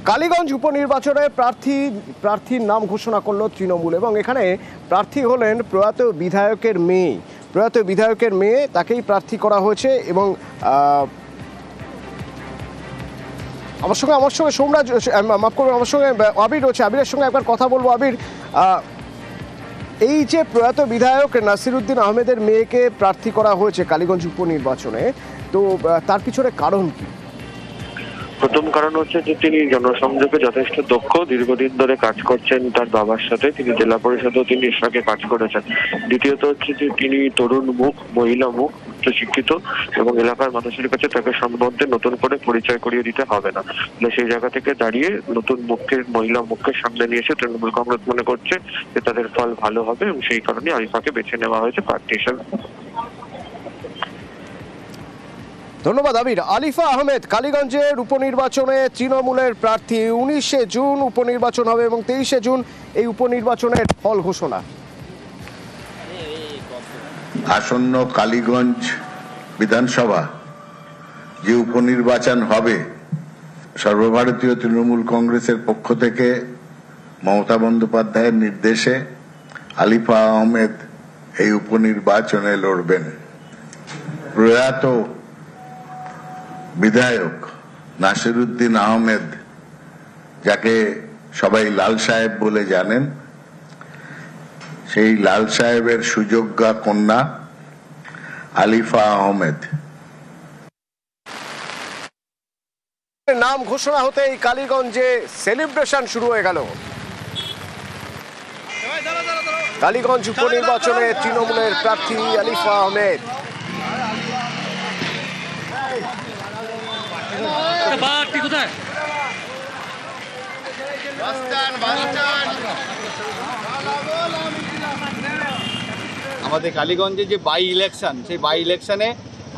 কালীগঞ্জ উপনির্বাচনে প্রার্থীর নাম ঘোষণা করলো তৃণমূল এবং এখানে প্রার্থী হলেন প্রয়াত বিধায়কের মেয়ে তাকেই প্রার্থী করা হয়েছে এবং আমার সঙ্গে সোমরাজ, মাফ করবেন, আমার সঙ্গে আবির রয়েছে। আবিরের সঙ্গে একবার কথা বলবো। আবির, এই যে প্রয়াত বিধায়ক নাসিরউদ্দিন আহমেদের মেয়েকে প্রার্থী করা হয়েছে কালীগঞ্জ উপনির্বাচনে, তো তার পিছনে কারণ কি? প্রথম কারণ হচ্ছে যে তিনি জনসংযোগে যথেষ্ট দক্ষ, দীর্ঘদিন ধরে কাজ করছেন তার বাবার সাথে, তিনি জেলা পরিষদেও তিনি এর আগে কাজ করেছেন। দ্বিতীয়ত হচ্ছে যে তিনি তরুণ মুখ, মহিলা মুখ, উচ্চশিক্ষিত এবং এলাকার মানুষের কাছে তাকে সম্বন্ধে নতুন করে পরিচয় করিয়ে দিতে হবে না। সেই জায়গা থেকে দাঁড়িয়ে নতুন মহিলা মুখকে সামনে নিয়ে এসে তৃণমূল কংগ্রেস মনে করছে যে তাদের ফল ভালো হবে এবং সেই কারণে আরিফাকে বেছে নেওয়া হয়েছে প্রার্থী হিসেবে। ধন্যবাদ আবির। আলিফা আহমেদ কালীগঞ্জের উপনির্বাচনে তৃণমূলের প্রার্থী। 19শে জুন উপনির্বাচন হবে এবং 23শে জুন এই উপনির্বাচনের ফল ঘোষণা। আসন্ন কালীগঞ্জ বিধানসভা যে উপনির্বাচন হবে, সর্বভারতীয় তৃণমূল কংগ্রেসের পক্ষ থেকে মমতা বন্দ্যোপাধ্যায়ের নির্দেশে আলিফা আহমেদ এই উপনির্বাচনে লড়বেন। প্রয়াত বিধায়ক নাসিরউদ্দিন আহমেদ, যাকে সবাই লাল সাহেব বলে জানেন, সেই লাল সাহেবের সুযোগ্যা কন্যা আলিফা আহমেদ। নাম ঘোষণা হতেই কালীগঞ্জে সেলিব্রেশন শুরু হয়ে গেল। কালীগঞ্জ উপনির্বাচনে তৃণমূলের প্রার্থী আলিফা আহমেদ। আমাদের কালীগঞ্জে যে বাই ইলেকশন, সেই বাই ইলেকশনে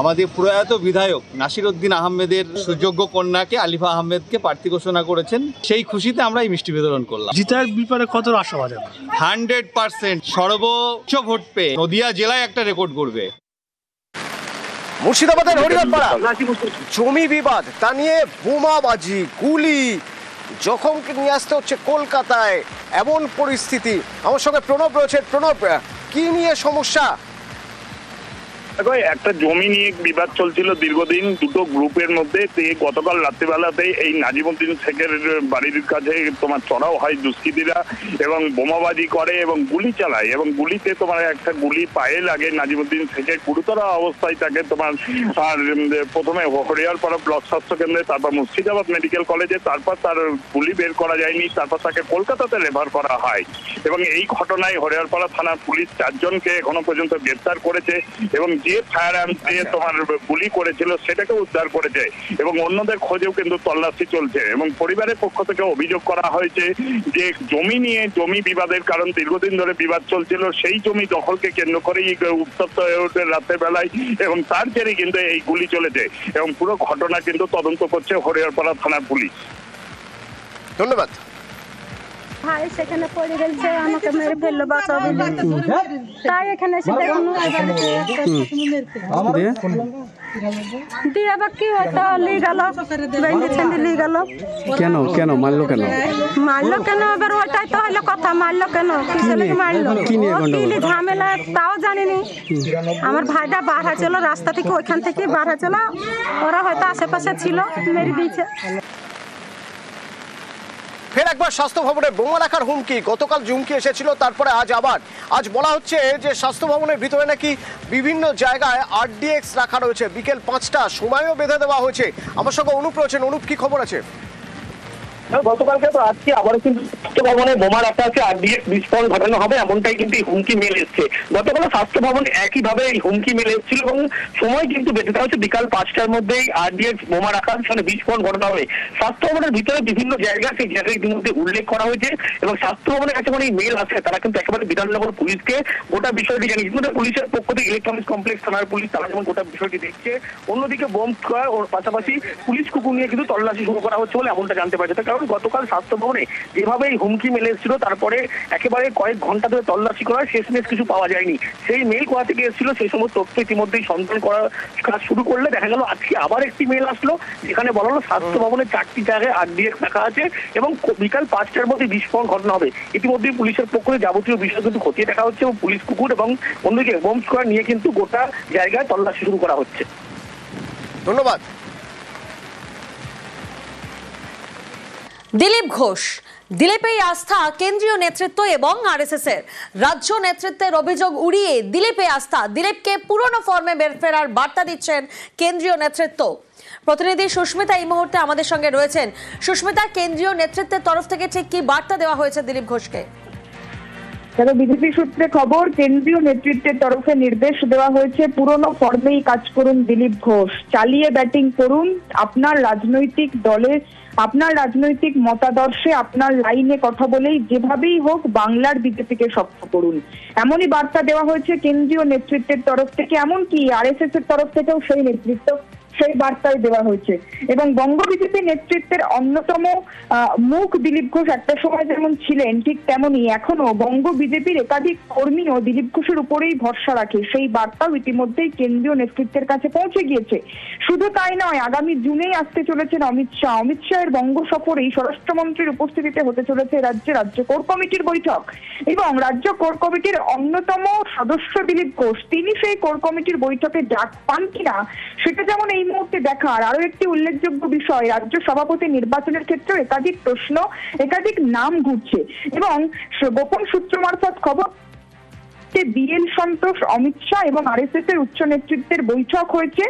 আমাদের প্রয়াত বিধায়ক নাসিরউদ্দিন আহমেদের সুযোগ্য কন্যাকে আলিফা আহমেদকে প্রার্থী ঘোষণা করেছেন। সেই খুশিতে আমরা এই মিষ্টি বিতরণ করলাম। জিতার ব্যাপারে কত আশাবাদ? 100% সর্বোচ্চ ভোট পেয়ে নদিয়া জেলায় একটা রেকর্ড করবে। মুর্শিদাবাদের হরিহরপাড়া জমি বিবাদ, তা নিয়ে বোমাবাজি, গুলি, জখমকে নিয়ে আসতে হচ্ছে কলকাতায়, এমন পরিস্থিতি। আমার সঙ্গে প্রণব রয়েছে। প্রণব, কি নিয়ে সমস্যা? একটা জমি নিয়ে বিবাদ চলছিল দীর্ঘদিন দুটো গ্রুপের মধ্যে। গতকাল রাত্রিবেলাতে এই নাজিমউদ্দিন শেখের বাড়ির কাছে তোমার চড়াও হয় দুষ্কৃতীরা এবং বোমাবাজি করে এবং গুলি চালায় এবং গুলিতে তোমার একটা গুলি পায়ে লাগে। নাজিমউদ্দিন শেখের গুরুতর অবস্থায় তাকে তোমার আর প্রথমে হরিহরপাড়া ব্লক স্বাস্থ্য কেন্দ্রে, তারপর মুর্শিদাবাদ মেডিকেল কলেজে, তারপর তার গুলি বের করা যায়নি, তারপর তাকে কলকাতাতে রেফার করা হয় এবং এই ঘটনায় হরিহরপাড়া থানার পুলিশ 4 জনকে এখনো পর্যন্ত গ্রেপ্তার করেছে এবং যে ফায়ার আর্ম দিয়ে তোমার গুলি করেছিল সেটাকে উদ্ধার করেছে এবং অন্যদের খোঁজেও কিন্তু তল্লাশি চলছে। এবং পরিবারের পক্ষ থেকে অভিযোগ করা হয়েছে যে জমি বিবাদের কারণ দীর্ঘদিন ধরে বিবাদ চলছিল, সেই জমি দখলকে কেন্দ্র করেই উত্তপ্ত হয়ে ওঠে রাতের বেলায় এবং তার জেরে কিন্তু এই গুলি চলেছে এবং পুরো ঘটনা কিন্তু তদন্ত করছে হরিহরপাড়া থানার পুলিশ। ধন্যবাদ। ভাই সেখানে পড়ে গেছে, আমাকে মেরে ফেললো, বাঁচাবে তাই এখানে এসে দেখুন দিয়ে আবার কি হয়তো লিয়ে গেল, লিয়ে গেল। কেন মারলো? কেন এবার ওটাই তো হলো কথা, মারলো কেন, মারলো কি ঝামেলা তাও জানিনি। আমার ভাইটা বাড়া ছিল রাস্তা থেকে, ওইখান থেকে বাড়া ছিল, ওরা হয়তো আশেপাশে ছিল, মেরে দিয়েছে। ফের একবার স্বাস্থ্য ভবনে বোমা রাখার হুমকি। গতকাল হুমকি এসেছিল, তারপরে আজ বলা হচ্ছে যে স্বাস্থ্য ভবনের ভিতরে নাকি বিভিন্ন জায়গায় RDX রাখা রয়েছে। বিকেল 5টা সময়ও বেঁধে দেওয়া হয়েছে। আমার সঙ্গে অনুপ রয়েছেন। অনুপ, কি খবর আছে? গতকালকে তো আজকে আবারও কিন্তু স্বাস্থ্য ভবনে বোমা রাখা আছে, RDX বিস্ফোরণ ঘটানো হবে এমনটাই কিন্তু হুমকি মেলে এসছে। গতকাল স্বাস্থ্য ভবনে একইভাবে হুমকি মেলে এসেছিল এবং সময় কিন্তু বেঁধে দেওয়া হচ্ছে বিকাল 5টার মধ্যেই RDX বোমা রাখা সেখানে বিস্ফোরণ ঘটানো হবে। স্বাস্থ্য ভবনের ভিতরে বিভিন্ন জায়গা, সেই জায়গায় ইতিমধ্যে উল্লেখ করা হয়েছে এবং স্বাস্থ্য ভবনের কাছে মানে মেল আছে, তারা কিন্তু একেবারে বিধাননগর পুলিশকে গোটা বিষয়টি জানিয়ে ইতিমধ্যে পুলিশের পক্ষ থেকে ইলেকট্রনিক্স কমপ্লেক্স থানার পুলিশ তারা যেমন গোটা বিষয়টি দেখছে, অন্যদিকে বোম স্কোয়ার ওর পাশাপাশি পুলিশ কুকুর নিয়ে কিন্তু তল্লাশি শুরু করা হচ্ছে বলে এমনটা জানতে পারছে। কারণ কারণ গতকাল স্বাস্থ্য ভবনে যেভাবে এই হুমকি মেলে এসেছিল, তারপরে একেবারে কয়েক ঘন্টা ধরে তল্লাশি করা, শেষমেশ কিছু পাওয়া যায়নি। সেই মেল কোথা থেকে এসেছিল সেই সমস্ত তথ্য ইতিমধ্যেই সন্ধান করার কাজ শুরু করলে দেখা গেল আজকে আবার একটি মেল আসলো, যেখানে বলা হলো স্বাস্থ্য ভবনের 4টি জায়গায় RDX রাখা আছে এবং বিকাল 5টার মধ্যে বিস্ফোরণ ঘটনা হবে। ইতিমধ্যেই পুলিশের পক্ষ থেকে যাবতীয় বিষয় কিন্তু খতিয়ে দেখা হচ্ছে এবং পুলিশ কুকুর এবং অন্যদিকে বোম স্কোয়াড নিয়ে কিন্তু গোটা জায়গায় তল্লাশি শুরু করা হচ্ছে। ধন্যবাদ। দিলীপ ঘোষ, দিলীপের আস্থা কেন্দ্রীয় নেতৃত্ব এবং RSS এর রাজ্য নেতৃত্বের অভিযোগ উড়িয়ে দিলীপের আস্থা, দিলীপকে পুরনো ফর্মে ফেরার বার্তা দিচ্ছেন কেন্দ্রীয় নেতৃত্ব। প্রতিনিধি সুস্মিতা এই মুহূর্তে আমাদের সঙ্গে রয়েছেন। সুস্মিতা, কেন্দ্রীয় নেতৃত্বের তরফ থেকে ঠিক কি বার্তা দেওয়া হয়েছে দিলীপ ঘোষকে? বিজেপি সূত্রে খবর, কেন্দ্রীয় নেতৃত্বের তরফে নির্দেশ দেওয়া হয়েছে পুরনো ফর্মেই কাজ করুন দিলীপ ঘোষ, চালিয়ে ব্যাটিং করুন, আপনার রাজনৈতিক দলে, আপনার রাজনৈতিক মতাদর্শে, আপনার লাইনে কথা বলেই যেভাবেই হোক বাংলার বিজেপিকে শক্ত করুন। এমনই বার্তা দেওয়া হয়েছে কেন্দ্রীয় নেতৃত্বের তরফ থেকে, এমনকি RSS এর তরফ থেকেও সেই বার্তাই দেওয়া হয়েছে। এবং বঙ্গ বিজেপি নেতৃত্বের অন্যতম মুখ দিলীপ ঘোষ একটা সময় যেমন ছিলেন, ঠিক তেমনি এখনো বঙ্গ বিজেপির একাধিক কর্মীও দিলীপ ঘোষের উপরেই ভরসা রাখে। সেই বার্তাও ইতিমধ্যেই কেন্দ্রীয় নেতৃত্বের কাছে পৌঁছে গিয়েছে। শুধু তাই নয়, আগামী জুনেই আসতে চলেছেন অমিত শাহ। অমিত শাহের বঙ্গ সফরেই স্বরাষ্ট্রমন্ত্রীর উপস্থিতিতে হতে চলেছে রাজ্য কোর কমিটির বৈঠক এবং রাজ্য কোর কমিটির অন্যতম সদস্য দিলীপ ঘোষ, তিনি সেই কোর কমিটির বৈঠকে ডাক পান কিনা সেটা যেমন এই মুহূর্তে দেখার। আরো একটি উল্লেখযোগ্য বিষয়, রাজ্য সভাপতি নির্বাচনের ক্ষেত্রে একাধিক প্রশ্ন, একাধিক নাম ঘুরছে এবং গোপন সূত্র মারফত খবর BL সন্তোষ, অমিত শাহ এবং RSS এর উচ্চ নেতৃত্বের বৈঠক হয়েছে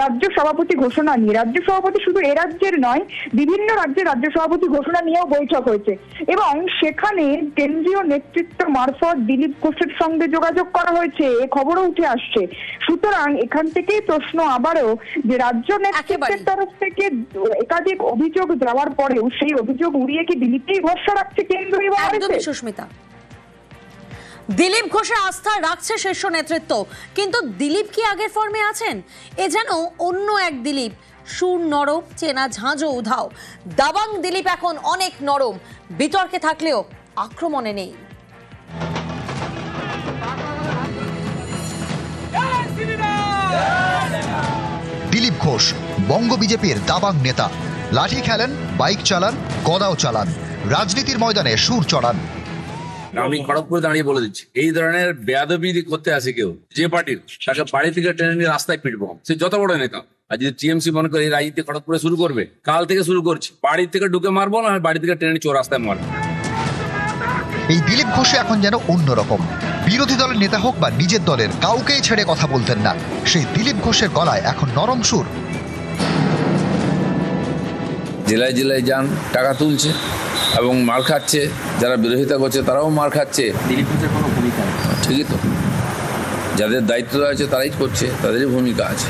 রাজ্য সভাপতি ঘোষণা নিয়ে। রাজ্য সভাপতি শুধু এ রাজ্যের নয়, বিভিন্ন রাজ্যের রাজ্য সভাপতি ঘোষণা নিয়েও বৈঠক হয়েছে এবং সেখানে কেন্দ্রীয় নেতৃত্ব মারফত দিলীপ ঘোষের সঙ্গে যোগাযোগ করা হয়েছে, এ খবরও উঠে আসছে। সুতরাং এখান থেকেই প্রশ্ন আবারও যে রাজ্য নেতৃত্বের তরফ থেকে একাধিক অভিযোগ যাওয়ার পরেও সেই অভিযোগ উড়িয়ে কি দিলীপকেই ভরসা রাখছে কেন্দ্র এবং RSS? সুস্মিতা, দিলীপ ঘোষের আস্থা রাখছে শীর্ষ নেতৃত্ব, কিন্তু দিলীপ কি আগের ফর্মে আছেন? এ যেন অন্য এক দিলীপ, সুর নরম, চেনা ঝাঁঝো উধাও। দাবাং দিলীপ এখন অনেক নরম, বিতর্কে থাকলেও আক্রমণে নেই। দিলীপ ঘোষ বঙ্গ বিজেপির দাবাং নেতা, লাঠি খেলেন, বাইক চালান, গদাও চালান, রাজনীতির ময়দানে সুর চড়ান। আমি খড়গপুরে দাঁড়িয়ে বলে দিচ্ছি, এই ধরনের বেয়াদবি করতে আসে কেউ যে পার্টির, তাকে বাড়ি থেকে টেনে নিয়ে রাস্তায় পিটবো, সে যত বড় নেতা। আর যদি TMC মনে করে এই রাজনীতি খড়গপুরে শুরু করবে, কাল থেকে শুরু করছি, বাড়ি থেকে ঢুকে মারবো না, বাড়ি থেকে টেনে নিয়ে রাস্তায় মারবো। এই দিলীপ ঘোষ এখন যেন অন্যরকম। বিরোধী দলের নেতা হোক বা নিজের দলের, কাউকেই ছেড়ে কথা বলতেন না। সেই দিলীপ ঘোষের গলায় এখন নরম সুর। জেলায় জেলায় যান, টাকা তুলছে এবং মার খাচ্ছে, যারা বিরোধিতা করছে তারাও মার খাচ্ছে। দিলীপ ঘোষের কোনো ভূমিকা ঠিকই তো, যাদের দায়িত্ব আছে তারাই করছে, তাদেরই ভূমিকা আছে।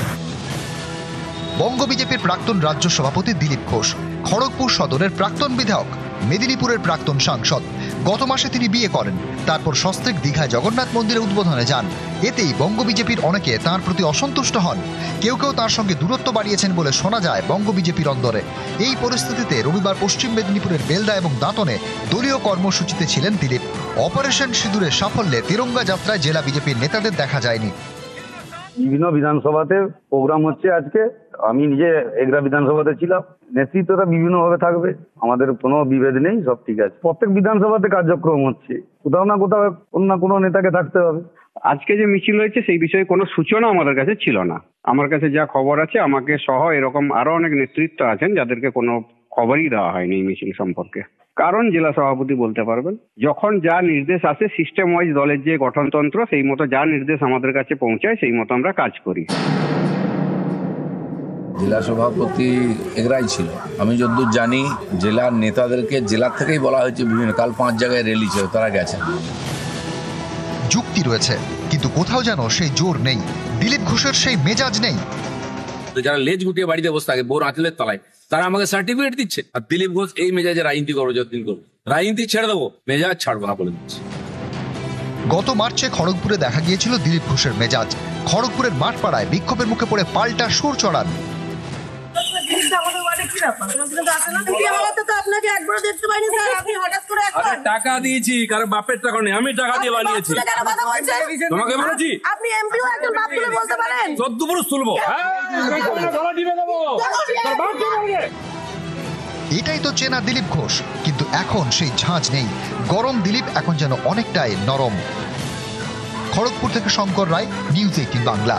বঙ্গ বিজেপির প্রাক্তন রাজ্য সভাপতি দিলীপ ঘোষ, খড়গপুর সদরের প্রাক্তন বিধায়ক, মেদিনীপুরের প্রাক্তন সাংসদ। গত মাসে তিনি বিয়ে করেন, তারপর সস্ত্রীক দীঘায় জগন্নাথ মন্দিরে উদ্বোধনে যান। এতেই বঙ্গ বিজেপির অনেকে তাঁর প্রতি অসন্তুষ্ট হন, কেউ কেউ তাঁর সঙ্গে দূরত্ব বাড়িয়েছেন বলে শোনা যায় বঙ্গ বিজেপির অন্দরে। এই পরিস্থিতিতে রবিবার পশ্চিম মেদিনীপুরের বেলদা এবং দাঁতনে দলীয় কর্মসূচিতে ছিলেন দিলীপ। অপারেশন সিঁদুরের সাফল্যে তিরঙ্গা যাত্রায় জেলা বিজেপির নেতাদের দেখা যায়নি। বিভিন্ন বিধানসভাতে প্রোগ্রাম হচ্ছে আজকে, আমি নিজে এগরা বিধানসভাতে ছিলাম। নেতৃত্বটা বিভিন্ন ভাবে থাকবে, আমাদের কোনো বিভেদ নেই, সব ঠিক আছে। প্রত্যেক বিধানসভাতে কার্যক্রম হচ্ছে, কোথাও না কোথাও কোনো না কোনো নেতাকে থাকতে হবে। আজকে যে মিছিল হয়েছে সেই বিষয়ে কোনো সূচনা আমাদের কাছে ছিল না। আমার কাছে যা খবর আছে, আমাকে সহ এরকম আরো অনেক নেতৃত্ব আছেন যাদেরকে কোনো খবরই দেওয়া হয়নি এই মিছিল সম্পর্কে। কারণ জেলা সভাপতি বলতে পারবেন, যখন যা নির্দেশ আসে সিস্টেম ওয়াইজ দলের যে গঠনতন্ত্র, সেই মতো যা নির্দেশ আমাদের কাছে পৌঁছায় সেই মতো আমরা কাজ করি। জেলা সভাপতি এগরাই ছিল, আমি যতদূর জানি জেলার নেতাদেরকে জেলার থেকেই বলা হয়েছে বিভিন্ন, কাল 5 জায়গায় র্যালি ছিল, তারা গেছেন। যুক্তি রয়েছে, কিন্তু কোথাও যেন সেই জোর নেই, দিলীপ ঘোষের সেই মেজাজ নেই। যারা লেজ গুটিয়ে বাড়িতে বসে থাকে বোর আঁচলের তলায়, তারা আমাকে সার্টিফিকেট দিচ্ছে, আর দিলীপ ঘোষ এই মেজাজে রাজনীতি করবো, যতদিন করবো রাজনীতি ছেড়ে দেবো, মেজাজ ছাড়বো না বলে দিচ্ছে। গত মার্চে খড়গপুরে দেখা গিয়েছিল দিলীপ ঘোষের মেজাজ। খড়গপুরের মাঠপাড়ায় বিক্ষোভের মুখে পড়ে পাল্টা সুর চড়ান। আপনাকে টাকা দিয়েছি, কারণ বাপের টাকা নেই, আমি টাকা দিয়ে বানিয়েছি। তোমাকে বলেছি আপনি এমপিও একজন বাপ তুলে বলতে পারেন? 14 পুরুষ তুলবো। এটাই তো চেনা দিলীপ ঘোষ, কিন্তু এখন সেই ঝাঁঝ নেই। গরম দিলীপ এখন যেন অনেকটাই নরম। খড়গপুর থেকে শঙ্কর রায়, নিউজ 18 বাংলা।